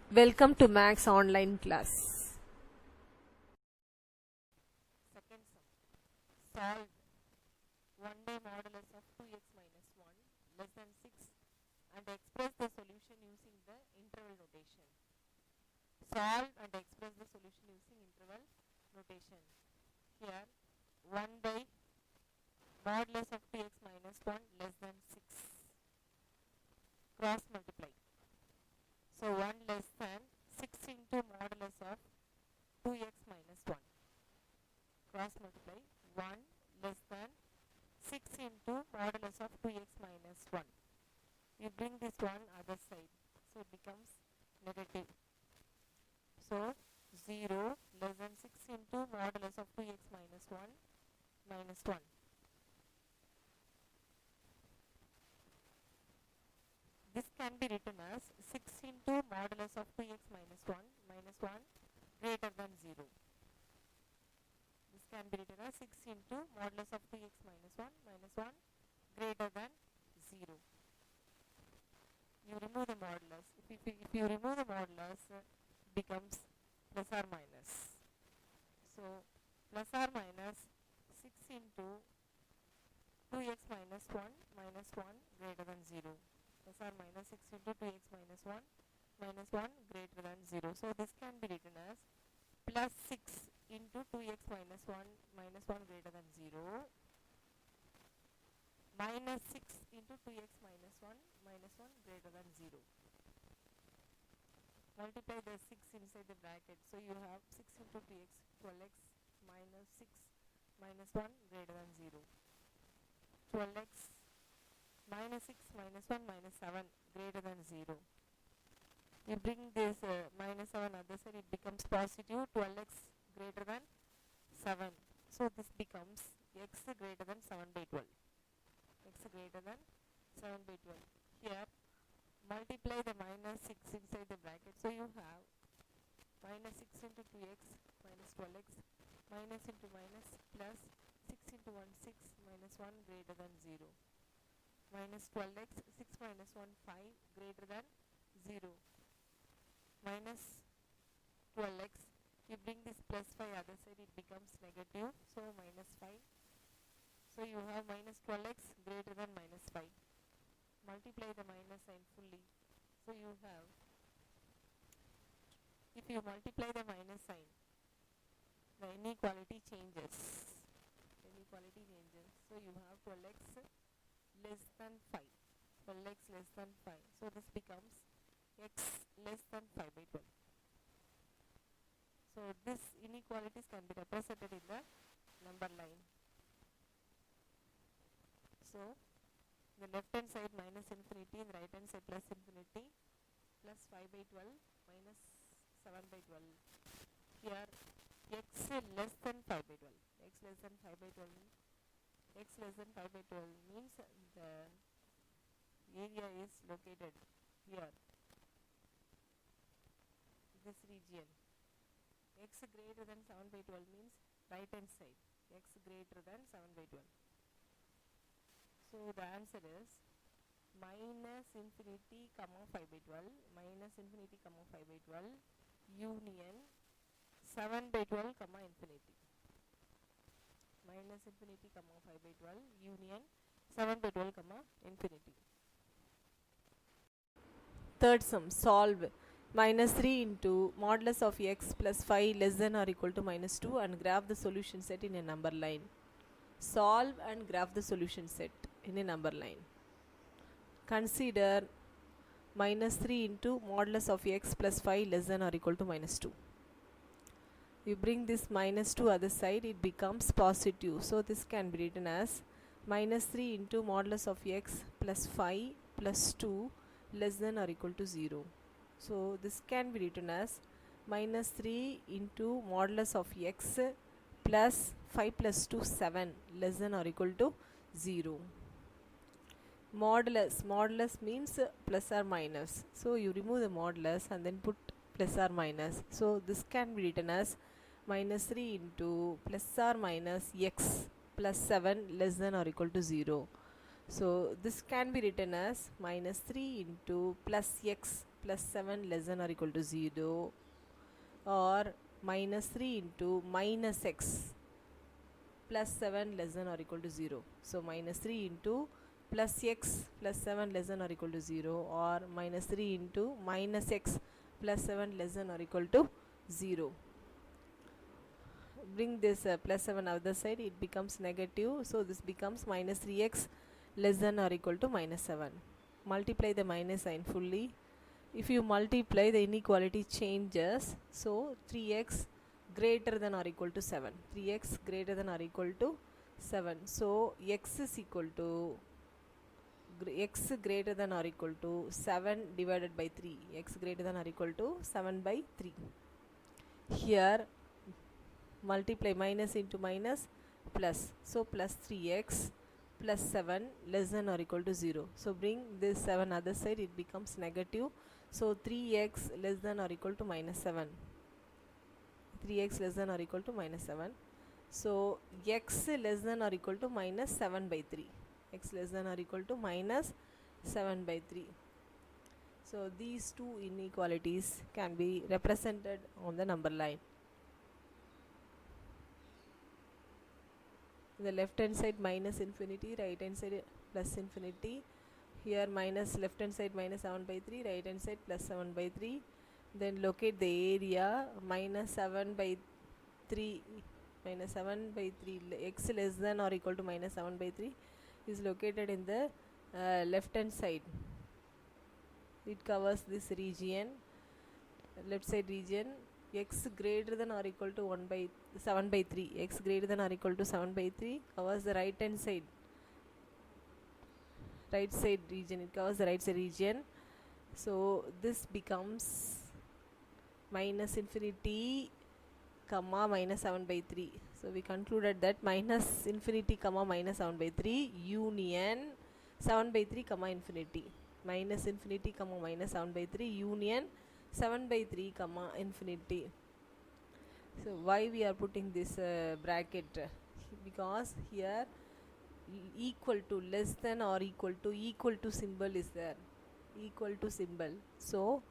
Welcome to Max online class. Second sum. Solve 1 by modulus of 2x minus 1 less than 6 and express the solution using the interval notation. Solve and express the solution using interval notation. Here 1 by modulus of 2x minus 1 less than 6. Cross multiply. So 1 less than 6 into modulus of 2x minus 1. Cross multiply 1 less than 6 into modulus of 2x minus 1. You bring this one other side, so it becomes negative. So 0 less than 6 into modulus of 2x minus 1 minus 1. This can be written as 6 into modulus of 2x minus 1 greater than 0. This can be written as 6 into modulus of 2x minus 1 greater than 0. You remove the modulus. If you remove the modulus, it becomes plus or minus. So plus or minus 6 into 2x minus 1 greater than 0. Plus or minus 6 into 2x minus 1 greater than 0. So this can be written as plus 6 into 2x minus 1 greater than 0 minus 6 into 2x minus 1 greater than 0. Multiply the 6 inside the bracket. So you have 6 into 2x, 12x minus 6 minus 1 greater than 0. 12x minus 6 minus 1 minus 7 greater than 0. You bring this minus 7 other side, it becomes positive. 12x greater than 7. So this becomes x greater than 7 by 12. X greater than 7 by 12. Here multiply the minus 6 inside the bracket. So you have minus 6 into 2x minus 12x minus into minus plus 6 into 1 6 minus 1 greater than 0. Minus 12x 6 minus 1 5 greater than 0. Minus 12x, you bring this plus 5 other side, it becomes negative. So minus 5. So you have minus 12x greater than minus 5. Multiply the minus sign fully. So you have, if you multiply the minus sign, the inequality changes. So you have 12x less than 5. 12x less than 5. So this becomes x less than 5 by 12. So this inequalities can be represented in the number line. So the left hand side minus infinity and the right hand side plus infinity, plus 5 by 12 minus 7 by 12. Here x less than 5 by 12. X less than 5 by 12 means the area is located here, this region. X greater than 7 by 12 means right hand side, x greater than 7 by 12. So the answer is minus infinity comma 5 by 12 union 7 by 12 comma infinity. Minus infinity comma 5 by 12 union 7 by 12 comma infinity. Third sum. Solve minus 3 into modulus of x plus 5 less than or equal to minus 2 and graph the solution set in a number line. Solve and graph the solution set in a number line. Consider minus 3 into modulus of x plus 5 less than or equal to minus 2. You bring this minus 2 other side, it becomes positive. So this can be written as minus 3 into modulus of x plus 5 plus 2 less than or equal to 0. So this can be written as minus 3 into modulus of x plus 5 plus 2 7 less than or equal to 0. Modulus means plus or minus. So you remove the modulus and then put plus or minus. So this can be written as minus 3 into plus or minus x plus 7 less than or equal to 0. So this can be written as minus 3 into plus x plus 7 less than or equal to 0, or minus 3 into minus x plus 7 less than or equal to 0. So minus 3 into plus x plus 7 less than or equal to 0, or minus 3 into minus x plus 7 less than or equal to 0. Bring this plus 7 other side, it becomes negative, so this becomes minus 3x less than or equal to minus 7. Multiply the minus sign fully. If you multiply, the inequality changes, so 3x greater than or equal to 7. 3x greater than or equal to 7. So x is equal to x greater than or equal to 7 divided by 3. X greater than or equal to 7 by 3. Here multiply minus into minus plus. So plus 3x plus 7 less than or equal to 0. So bring this 7 other side, it becomes negative. So 3x less than or equal to minus 7. 3x less than or equal to minus 7. So x less than or equal to minus 7 by 3. X less than or equal to minus 7 by 3. So these two inequalities can be represented on the number line. The left hand side minus infinity, right hand side plus infinity. Here minus left hand side minus 7 by 3, right hand side plus 7 by 3. Then locate the area. Minus 7 by 3, minus 7 by 3, x less than or equal to minus 7 by 3 is located in the left hand side. It covers this region, left side region. X greater than or equal to 7 by 3, x greater than or equal to 7 by 3 covers the right hand side, right side region. It covers the right side region. So this becomes minus infinity comma minus 7 by 3. So we concluded that minus infinity comma minus 7 by 3 union 7 by 3 comma infinity. Minus infinity comma minus 7 by 3 union 7 by 3 comma infinity. So why we are putting this bracket? Because here equal to, less than or equal to symbol is there, equal to symbol. So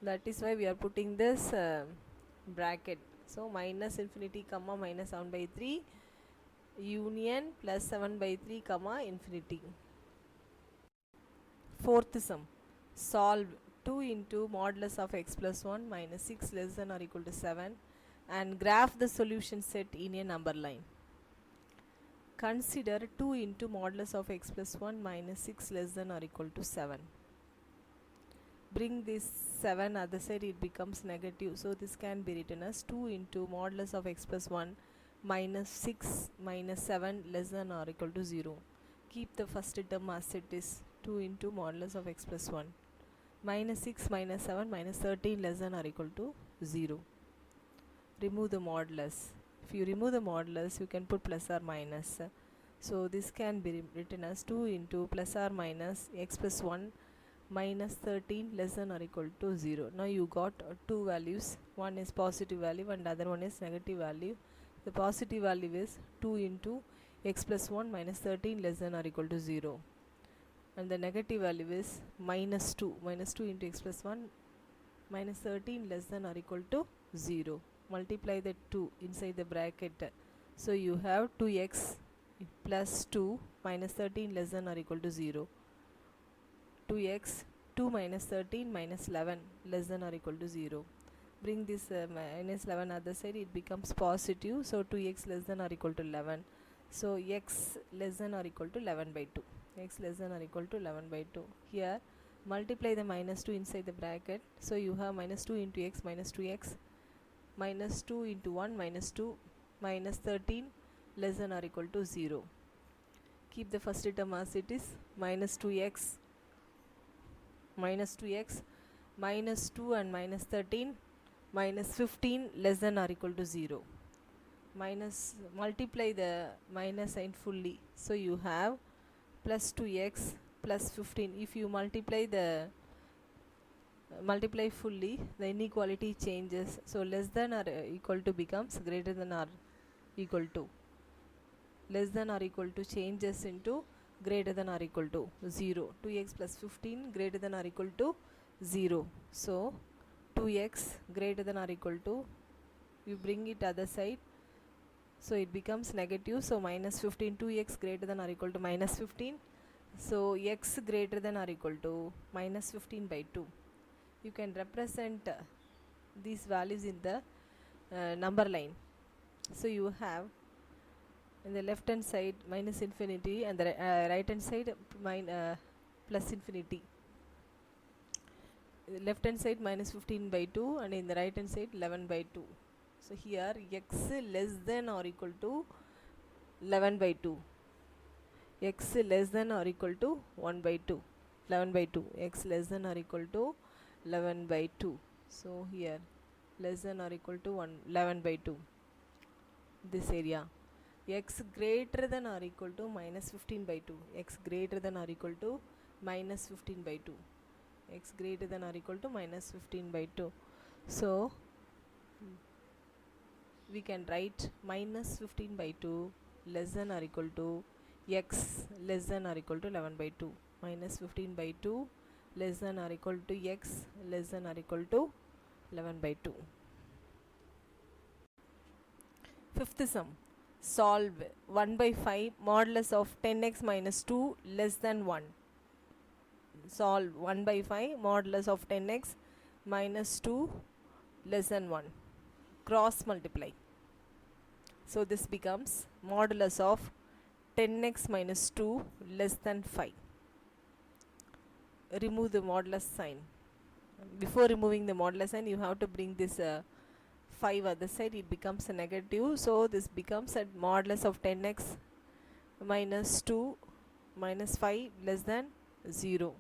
that is why we are putting this bracket. So minus infinity comma minus 7 by 3 union plus 7 by 3 comma infinity. Fourth sum, solve 2 into modulus of x plus 1 minus 6 less than or equal to 7 and graph the solution set in a number line. Consider 2 into modulus of x plus 1 minus 6 less than or equal to 7. Bring this 7 other side, it becomes negative. So this can be written as 2 into modulus of x plus 1 minus 6 minus 7 less than or equal to 0. Keep the first term as it is, 2 into modulus of x plus 1 minus 6 minus 7 minus 13 less than or equal to 0. Remove the modulus. If you remove the modulus, you can put plus or minus. So this can be written as 2 into plus or minus x plus 1 minus 13 less than or equal to 0. Now you got two values. One is positive value and other one is negative value. The positive value is 2 into x plus 1 minus 13 less than or equal to 0. And the negative value is minus 2 into x plus 1 minus 13 less than or equal to 0. Multiply the 2 inside the bracket. So you have 2x plus 2 minus 13 less than or equal to 0. 2x 2 minus 13 minus 11 less than or equal to 0. Bring this minus 11 other side, it becomes positive. So 2x less than or equal to 11. So x less than or equal to 11 by 2. X less than or equal to 11 by 2. Here multiply the minus 2 inside the bracket. So you have minus 2 into x minus 2x minus 2 into 1 minus 2 minus 13 less than or equal to 0. Keep the first term as it is, minus 2x minus 2 and minus 13 minus 15 less than or equal to 0. Minus, multiply the minus sign fully. So you have plus 2x plus 15. If you multiply the multiply fully, the inequality changes. So less than or equal to becomes greater than or equal to. Less than or equal to changes into greater than or equal to 0. 2x plus 15 greater than or equal to 0. So 2x greater than or equal to, you bring it other side, so it becomes negative, so minus 15. 2x greater than or equal to minus 15, so x greater than or equal to minus 15 by 2. You can represent these values in the number line. So you have in the left hand side minus infinity and the right hand side plus infinity. Left hand side minus 15 by 2 and in the right hand side 11 by 2. So here x less than or equal to 11 by 2, x less than or equal to 1 by 2, 11 by 2, x less than or equal to 11 by 2. So here less than or equal to 11 by 2, this area. X greater than or equal to minus 15 by 2, x greater than or equal to minus 15 by 2, x greater than or equal to minus 15 by 2. So we can write minus 15 by 2 less than or equal to x less than or equal to 11 by 2, minus 15 by 2 less than or equal to x less than or equal to 11 by 2. Fifth sum, solve 1 by 5 modulus of 10x minus 2 less than 1. Solve 1 by 5 modulus of 10x minus 2 less than 1. Cross multiply. So this becomes modulus of 10x minus 2 less than 5. Remove the modulus sign. Before removing the modulus sign, you have to bring this 5 other side, it becomes a negative. So this becomes a modulus of 10x minus 2 minus 5 less than 0.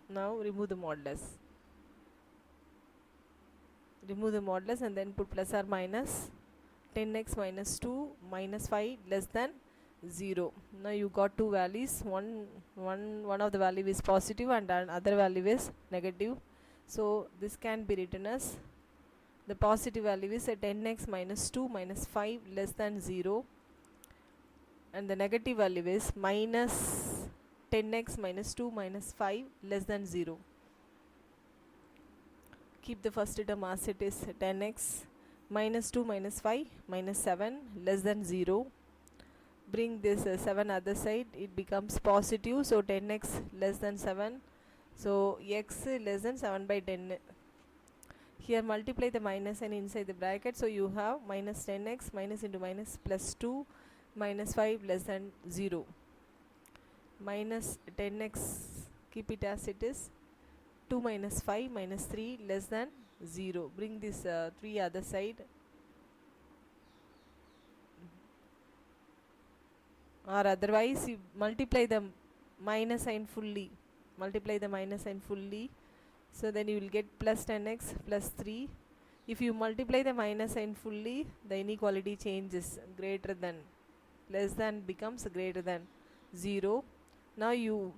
Now remove the modulus. Remove the modulus and then put plus or minus 10x minus 2 minus 5 less than 0. Now you got two values. One of the value is positive and another value is negative. So this can be written as, the positive value is a 10x minus 2 minus 5 less than 0, and the negative value is minus 10x minus 2 minus 5 less than 0. Keep the first term as it is, 10x minus 2 minus 5 minus 7 less than 0. Bring this 7 other side, it becomes positive, so 10x less than 7, so x less than 7 by 10. Here multiply the minus and inside the bracket, so you have minus 10x minus into minus plus 2 minus 5 less than 0. Minus 10x, keep it as it is, 2 minus 5 minus 3 less than 0. Bring this 3 other side, or otherwise you multiply the minus sign fully. Multiply the minus sign fully, so then you will get plus 10x plus 3. If you multiply the minus sign fully, the inequality changes, greater than, less than becomes greater than 0. Now you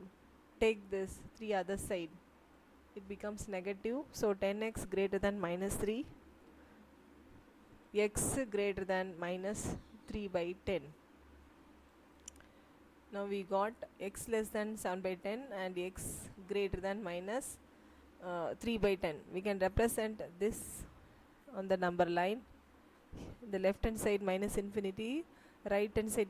take this 3 other side, it becomes negative, so 10x greater than minus 3, x greater than minus 3 by 10. Now we got x less than 7 by 10 and x greater than minus 3 by 10. We can represent this on the number line. The left hand side minus infinity, right hand side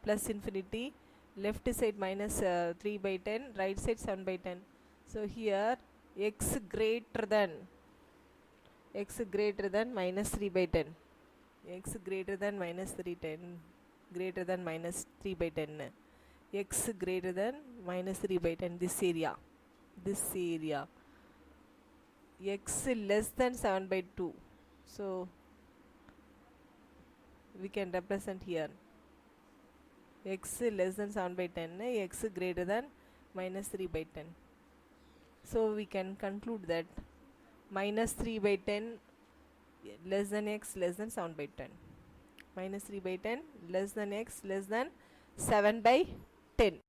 plus infinity, left side minus 3 by 10, right side 7 by 10. So here x greater than minus 3 by 10, x greater than minus 310, greater than minus 3 by 10, x greater than minus 3 by 10, this area, x less than 7 by 2. So we can represent here x less than 7 by 10, x greater than minus 3 by 10. So we can conclude that minus 3 by 10 less than x less than 7 by 10, minus 3 by 10 less than x less than 7 by 10.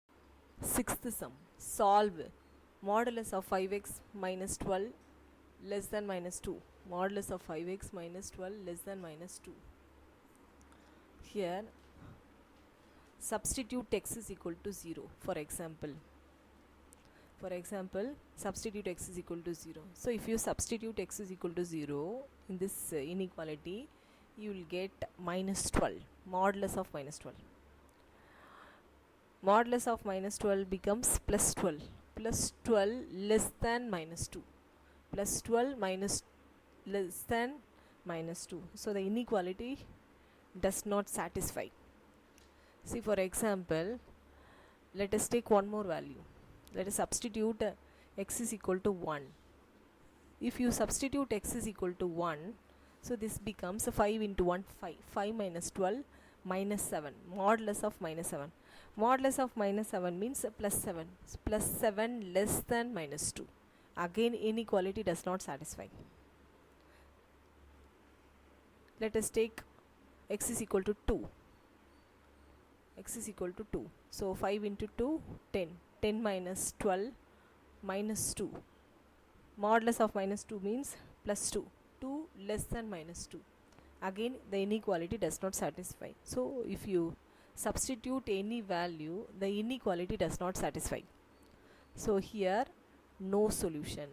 Sixth sum, solve modulus of 5x minus 12 less than minus 2, modulus of 5x minus 12 less than minus 2. Here substitute x is equal to 0. For example, For example, substitute x is equal to 0. So if you substitute x is equal to 0 in this inequality, you will get minus 12, modulus of minus 12. Modulus of minus 12 becomes plus 12. Plus 12 less than minus 2. Plus 12 minus less than minus 2. So the inequality does not satisfy. See, for example, let us take one more value. Let us substitute x is equal to 1. If you substitute x is equal to 1, so this becomes 5 into 1, 5. 5 minus 12 minus 7. Modulus of minus 7. Modulus of minus 7 means plus 7. So plus 7 less than minus 2. Again, inequality does not satisfy. Let us take x is equal to 2. X is equal to 2. So 5 into 2, 10. 10 minus 12 minus 2. Modulus of minus 2 means plus 2. 2 less than minus 2. Again, the inequality does not satisfy. So if you substitute any value, the inequality does not satisfy. So here, no solution.